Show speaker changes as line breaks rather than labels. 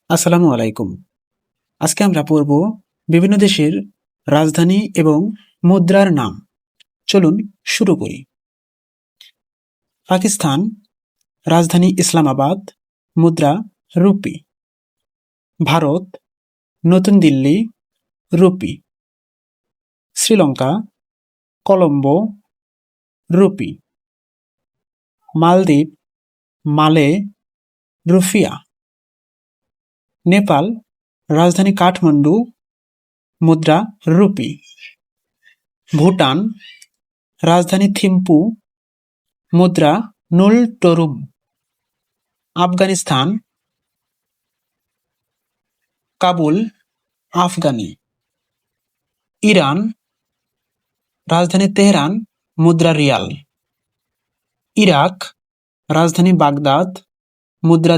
আসসালামু আলাইকুম। আজকে আমরা পড়ব বিভিন্ন দেশের রাজধানী এবং মুদ্রার নাম। চলুন শুরু করি। পাকিস্তান, রাজধানী ইসলামাবাদ, মুদ্রা রুপি। ভারত, নতুন দিল্লি, রুপি। শ্রীলঙ্কা, কলম্বো, রুপি। মালদ্বীপ, মালে, রুফিয়া। নেপাল, রাজধানী কাঠমান্ডু, মুদ্রা রুপি। ভুটান, রাজধানী থিম্পু, মুদ্রা নুল টরুম। আফগানিস্তান, কাবুল, আফগানি। ইরান, রাজধানী তেহরান, মুদ্রা রিয়াল। ইরাক, রাজধানী বাগদাদ, মুদ্রা